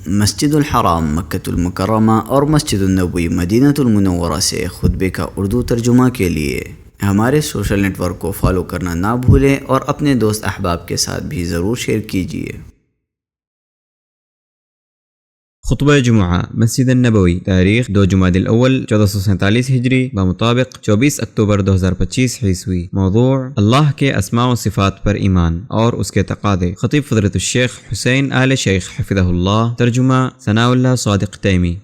مسجد الحرام مکۃ المکرمہ اور مسجد النبوی مدینہ المنورہ سے خطبے کا اردو ترجمہ کے لیے ہمارے سوشل نیٹ ورک کو فالو کرنا نہ بھولیں اور اپنے دوست احباب کے ساتھ بھی ضرور شیئر کیجیے۔ خطبہ جمعہ مسجد النبوی، تاریخ 2 جمادی الاول 1447 ہجری بمطابق 24 اکتوبر 2025 عیسوی۔ موضوع: اللہ کے اسماء و صفات پر ایمان اور اس کے تقاضے۔ خطیب فضیلۃ الشیخ حسین آل شیخ حفظہ اللہ۔ ترجمہ ثناء اللہ صادق تیمی۔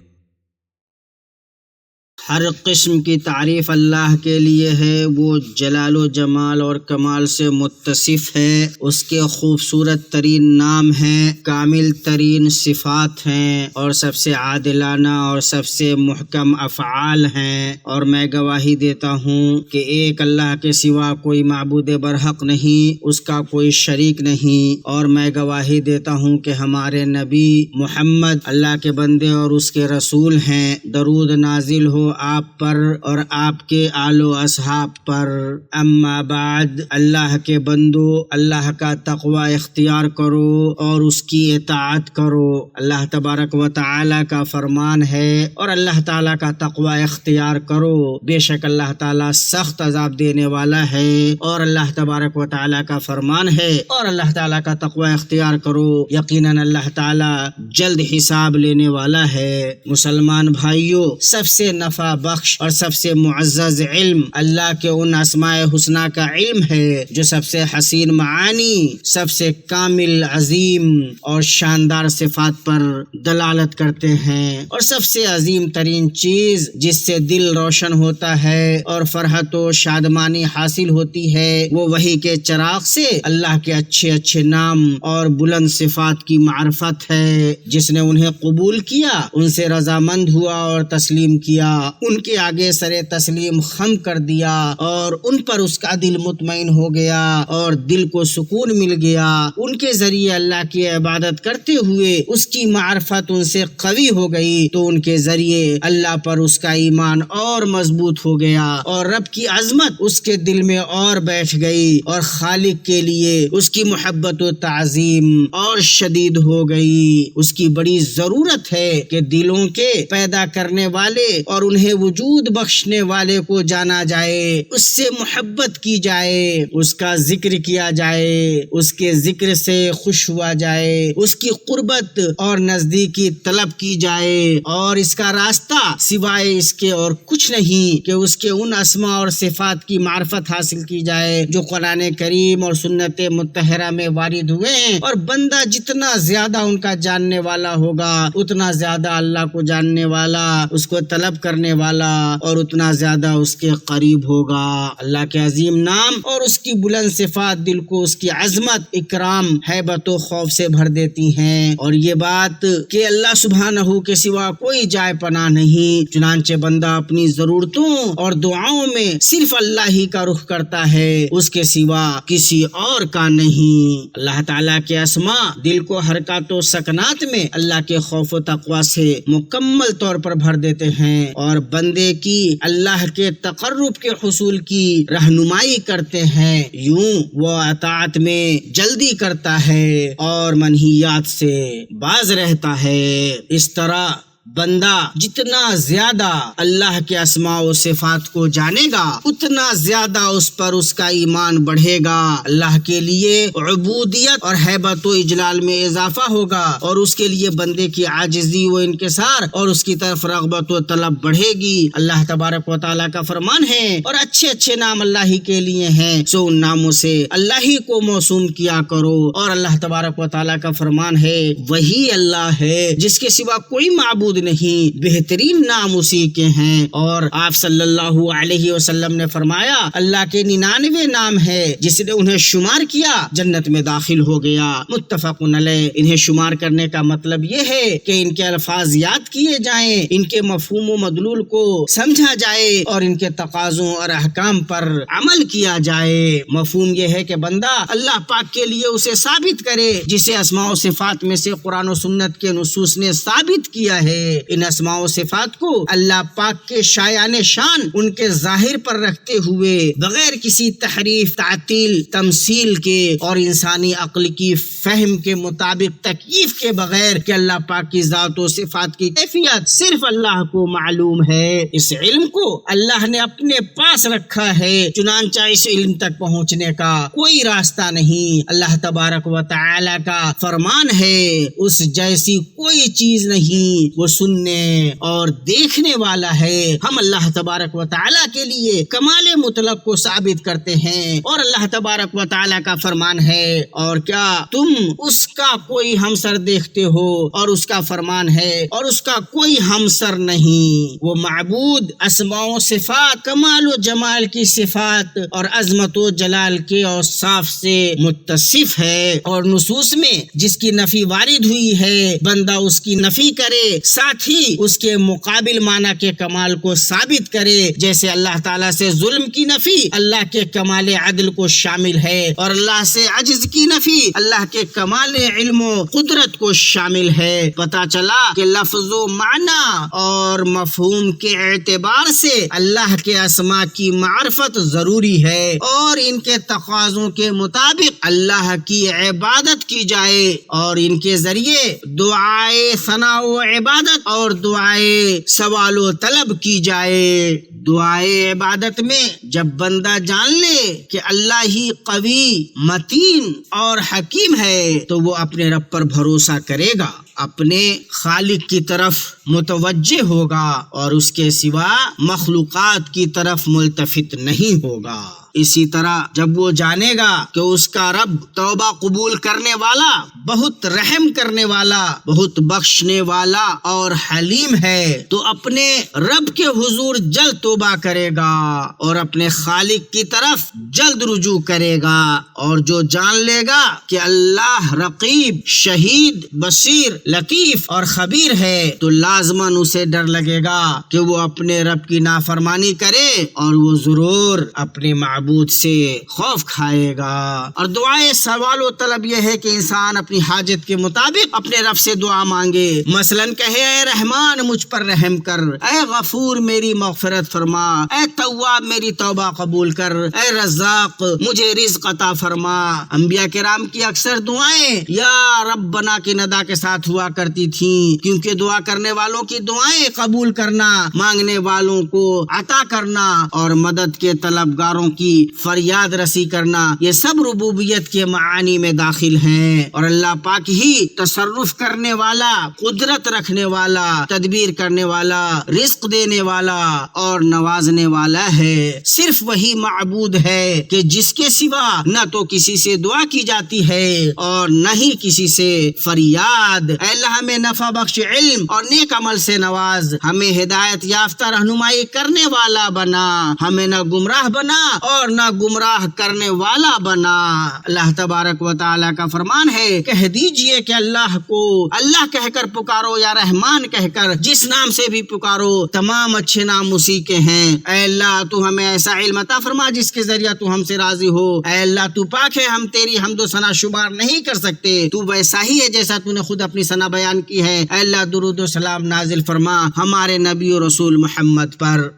ہر قسم کی تعریف اللہ کے لیے ہے، وہ جلال و جمال اور کمال سے متصف ہے، اس کے خوبصورت ترین نام ہیں، کامل ترین صفات ہیں اور سب سے عادلانہ اور سب سے محکم افعال ہیں، اور میں گواہی دیتا ہوں کہ ایک اللہ کے سوا کوئی معبود برحق نہیں، اس کا کوئی شریک نہیں، اور میں گواہی دیتا ہوں کہ ہمارے نبی محمد اللہ کے بندے اور اس کے رسول ہیں۔ درود نازل ہو آپ پر اور آپ کے آل و اصحاب پر۔ اما بعد، اللہ کے بندو، اللہ کا تقوی اختیار کرو اور اس کی اطاعت کرو۔ اللہ تبارک و تعالی کا فرمان ہے اور اللہ تعالی کا تقوی اختیار کرو، بے شک اللہ تعالی سخت عذاب دینے والا ہے۔ اور اللہ تبارک و تعالی کا فرمان ہے اور اللہ تعالی کا تقوی اختیار کرو، یقیناً اللہ تعالی جلد حساب لینے والا ہے۔ مسلمان بھائیوں، سب سے نفع بخش اور سب سے معزز علم اللہ کے ان اسماء حسنہ کا علم ہے جو سب سے حسین معانی، سب سے کامل، عظیم اور شاندار صفات پر دلالت کرتے ہیں، اور سب سے عظیم ترین چیز جس سے دل روشن ہوتا ہے اور فرحت و شادمانی حاصل ہوتی ہے وہ وحی کے چراغ سے اللہ کے اچھے اچھے نام اور بلند صفات کی معرفت ہے۔ جس نے انہیں قبول کیا، ان سے رضامند ہوا اور تسلیم کیا، ان کے آگے سر تسلیم خم کر دیا اور ان پر اس کا دل مطمئن ہو گیا اور دل کو سکون مل گیا، ان کے ذریعے اللہ کی عبادت کرتے ہوئے اس کی معرفت ان سے قوی ہو گئی تو ان کے ذریعے اللہ پر اس کا ایمان اور مضبوط ہو گیا اور رب کی عظمت اس کے دل میں اور بیٹھ گئی اور خالق کے لیے اس کی محبت و تعظیم اور شدید ہو گئی۔ اس کی بڑی ضرورت ہے کہ دلوں کے پیدا کرنے والے اور انہیں وجود بخشنے والے کو جانا جائے، اس سے محبت کی جائے، اس کا ذکر کیا جائے، اس کے ذکر سے خوش ہوا جائے، اس کی قربت اور نزدیکی طلب کی جائے، اور اس کا راستہ سوائے اس کے اور کچھ نہیں کہ اس کے ان اسماء اور صفات کی معرفت حاصل کی جائے جو قرآن کریم اور سنت مطہرہ میں وارد ہوئے ہیں، اور بندہ جتنا زیادہ ان کا جاننے والا ہوگا اتنا زیادہ اللہ کو جاننے والا، اس کو طلب کرنے والا اور اتنا زیادہ اس کے قریب ہوگا۔ اللہ کے عظیم نام اور اس کی بلند صفات دل کو اس کی عظمت، اکرام، ہیبت و خوف سے بھر دیتی ہیں، اور یہ بات کہ اللہ سبحانہ کے سوا کوئی جائے پناہ نہیں، چنانچہ بندہ اپنی ضرورتوں اور دعاؤں میں صرف اللہ ہی کا رخ کرتا ہے، اس کے سوا کسی اور کا نہیں۔ اللہ تعالیٰ کے اسماء دل کو حرکات و سکنات میں اللہ کے خوف و تقوی سے مکمل طور پر بھر دیتے ہیں اور بندے کی اللہ کے تقرب کے حصول کی رہنمائی کرتے ہیں، یوں وہ اطاعت میں جلدی کرتا ہے اور منہیات سے باز رہتا ہے۔ اس طرح بندہ جتنا زیادہ اللہ کے اسماء و صفات کو جانے گا اتنا زیادہ اس پر اس کا ایمان بڑھے گا، اللہ کے لیے عبودیت اور ہیبت و اجلال میں اضافہ ہوگا، اور اس کے لیے بندے کی عاجزی و انکسار اور اس کی طرف رغبت و طلب بڑھے گی۔ اللہ تبارک و تعالیٰ کا فرمان ہے اور اچھے اچھے نام اللہ ہی کے لیے ہیں، سو ان ناموں سے اللہ ہی کو موسوم کیا کرو، اور اللہ تبارک و تعالیٰ کا فرمان ہے وہی اللہ ہے جس کے سوا کوئی معبود نہیں، بہترین نام اسی کے ہیں، اور آپ صلی اللہ علیہ وسلم نے فرمایا اللہ کے 99 نام ہے، جس نے انہیں شمار کیا جنت میں داخل ہو گیا۔ متفق علیہ۔ انہیں شمار کرنے کا مطلب یہ ہے کہ ان کے الفاظ یاد کیے جائیں، ان کے مفہوم و مدلول کو سمجھا جائے اور ان کے تقاضوں اور احکام پر عمل کیا جائے۔ مفہوم یہ ہے کہ بندہ اللہ پاک کے لیے اسے ثابت کرے جسے اسماء و صفات میں سے قرآن و سنت کے نصوص نے ثابت کیا ہے، ان اسماء و صفات کو اللہ پاک کے شایان شان ان کے ظاہر پر رکھتے ہوئے بغیر کسی تحریف، تعطیل، تمثیل کے اور انسانی عقل کی فہم کے مطابق تکییف کے بغیر کہ اللہ پاک کی ذات و صفات کی کیفیت صرف اللہ کو معلوم ہے، اس علم کو اللہ نے اپنے پاس رکھا ہے، چنانچہ اس علم تک پہنچنے کا کوئی راستہ نہیں۔ اللہ تبارک و تعالی کا فرمان ہے اس جیسی کوئی چیز نہیں، وہ سننے اور دیکھنے والا ہے۔ ہم اللہ تبارک و تعالی کے لیے کمال مطلق کو ثابت کرتے ہیں، اور اللہ تبارک و تعالی کا فرمان ہے اور کیا تم اس کا کوئی ہمسر دیکھتے ہو، اور اس کا فرمان ہے اور اس کا کوئی ہمسر نہیں۔ وہ معبود اسماء و صفات، کمال و جمال کی صفات اور عظمت و جلال کے اوصاف سے متصف ہے، اور نصوص میں جس کی نفی وارد ہوئی ہے بندہ اس کی نفی کرے، ساتھ ہی اس کے مقابل معنی کے کمال کو ثابت کرے، جیسے اللہ تعالیٰ سے ظلم کی نفی اللہ کے کمال عدل کو شامل ہے، اور اللہ سے عجز کی نفی اللہ کے کمال علم و قدرت کو شامل ہے۔ پتہ چلا کہ لفظ و معنی اور مفہوم کے اعتبار سے اللہ کے اسماء کی معرفت ضروری ہے، اور ان کے تقاضوں کے مطابق اللہ کی عبادت کی جائے، اور ان کے ذریعے دعائے ثنا و عبادت اور دعائے سوال و طلب کی جائے۔ دعائے عبادت میں جب بندہ جان لے کہ اللہ ہی قوی، متین اور حکیم ہے تو وہ اپنے رب پر بھروسہ کرے گا، اپنے خالق کی طرف متوجہ ہوگا اور اس کے سوا مخلوقات کی طرف ملتفت نہیں ہوگا۔ اسی طرح جب وہ جانے گا کہ اس کا رب توبہ قبول کرنے والا، بہت رحم کرنے والا، بہت بخشنے والا اور حلیم ہے، تو اپنے رب کے حضور جلد توبہ کرے گا اور اپنے خالق کی طرف جلد رجوع کرے گا۔ اور جو جان لے گا کہ اللہ رقیب، شہید، بصیر، لطیف اور خبیر ہے تو لازماً اسے ڈر لگے گا کہ وہ اپنے رب کی نافرمانی کرے، اور وہ ضرور اپنے معبود سے خوف کھائے گا۔ اور دعائے سوال و طلب یہ ہے کہ انسان اپنی حاجت کے مطابق اپنے رب سے دعا مانگے، مثلاً کہے اے رحمان مجھ پر رحم کر، اے غفور میری مغفرت فرما، اے تواب میری توبہ قبول کر، اے رزاق مجھے رزق عطا فرما۔ انبیاء کرام کی اکثر دعائیں یا ربنا کی ندا کے ساتھ ہوا کرتی تھیں، کیونکہ دعا کرنے والوں کی دعائیں قبول کرنا، مانگنے والوں کو عطا کرنا اور مدد کے طلبگاروں کی فریاد رسی کرنا، یہ سب ربوبیت کے معانی میں داخل ہیں، اور اللہ پاک ہی تصرف کرنے والا، قدرت رکھنے والا، تدبیر کرنے والا، رزق دینے والا اور نوازنے والا ہے۔ صرف وہی معبود ہے کہ جس کے سوا نہ تو کسی سے دعا کی جاتی ہے اور نہ ہی کسی سے فریاد۔ اے اللہ ہمیں نفع بخش علم اور نیک عمل سے نواز، ہمیں ہدایت یافتہ رہنمائی کرنے والا بنا، ہمیں نہ گمراہ بنا اور نہ گمراہ کرنے والا بنا۔ اللہ تبارک و تعالیٰ کا فرمان ہے، کہہ دیجئے کہ اللہ کو اللہ کہہ کر پکارو یا رحمان کہہ کر، جس نام سے بھی پکارو تمام اچھے نام اسی کے ہیں۔ اے اللہ تو ہمیں ایسا علم عطا فرما جس کے ذریعہ تو ہم سے راضی ہو۔ اے اللہ تو پاک ہے، ہم تیری حمد و ثنا شمار نہیں کر سکتے، تو ویسا ہی ہے جیسا تو نے خود اپنی ثنا بیان کی ہے۔ اے اللہ درود و سلام نازل فرما ہمارے نبی و رسول محمد پر۔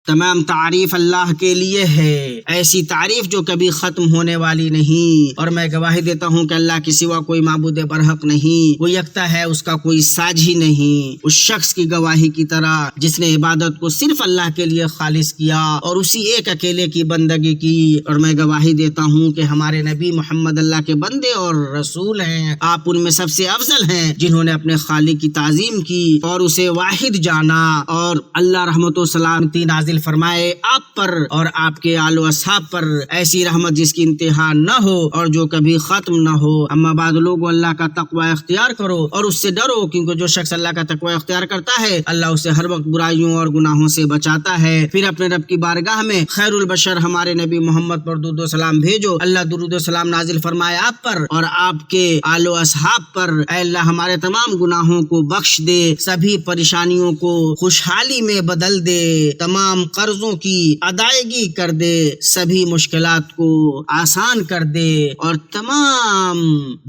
تمام تعریف اللہ کے لیے ہے، ایسی تعریف جو کبھی ختم ہونے والی نہیں، اور میں گواہی دیتا ہوں کہ اللہ کے سوا کوئی معبود برحق نہیں، وہ یکتا ہے، اس کا کوئی ساج ہی نہیں، اس شخص کی گواہی کی طرح جس نے عبادت کو صرف اللہ کے لیے خالص کیا اور اسی ایک اکیلے کی بندگی کی۔ اور میں گواہی دیتا ہوں کہ ہمارے نبی محمد اللہ کے بندے اور رسول ہیں، آپ ان میں سب سے افضل ہیں جنہوں نے اپنے خالق کی تعظیم کی اور اسے واحد جانا، اور اللہ رحمت و سلامتی نازل فرمائے آپ پر اور آپ کے آل و اصحاب پر، ایسی رحمت جس کی انتہا نہ ہو اور جو کبھی ختم نہ ہو۔ اما بعد لوگوں، اللہ کا تقوی اختیار کرو اور اس سے ڈرو، کیونکہ جو شخص اللہ کا تقوی اختیار کرتا ہے اللہ اسے ہر وقت برائیوں اور گناہوں سے بچاتا ہے۔ پھر اپنے رب کی بارگاہ میں خیر البشر ہمارے نبی محمد پر درود و سلام بھیجو، اللہ درود و سلام نازل فرمائے آپ پر اور آپ کے آل و اصحاب پر۔ اے اللہ ہمارے تمام گناہوں کو بخش دے، سبھی پریشانیوں کو خوشحالی میں بدل دے، تمام تمام قرضوں کی ادائیگی کر دے، سبھی مشکلات کو آسان کر دے اور تمام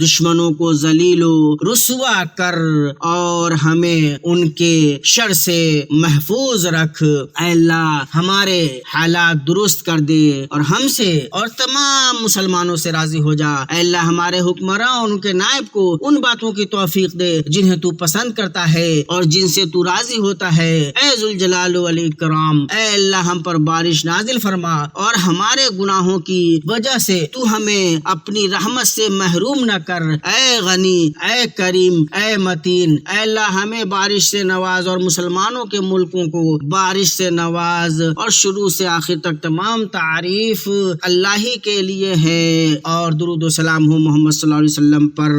دشمنوں کو ذلیل و رسوا کر اور ہمیں ان کے شر سے محفوظ رکھ۔ اے اللہ ہمارے حالات درست کر دے اور ہم سے اور تمام مسلمانوں سے راضی ہو جا۔ اے اللہ ہمارے حکمراں اور ان کے نائب کو ان باتوں کی توفیق دے جنہیں تو پسند کرتا ہے اور جن سے تو راضی ہوتا ہے۔ اے ذوالجلال والاکرام، اے اللہ ہم پر بارش نازل فرما اور ہمارے گناہوں کی وجہ سے تو ہمیں اپنی رحمت سے محروم نہ کر۔ اے غنی، اے کریم، اے متین، اے اللہ ہمیں بارش سے نواز اور مسلمانوں کے ملکوں کو بارش سے نواز، اور شروع سے آخر تک تمام تعریف اللہ ہی کے لیے ہے، اور درود و سلام ہو محمد صلی اللہ علیہ وسلم پر۔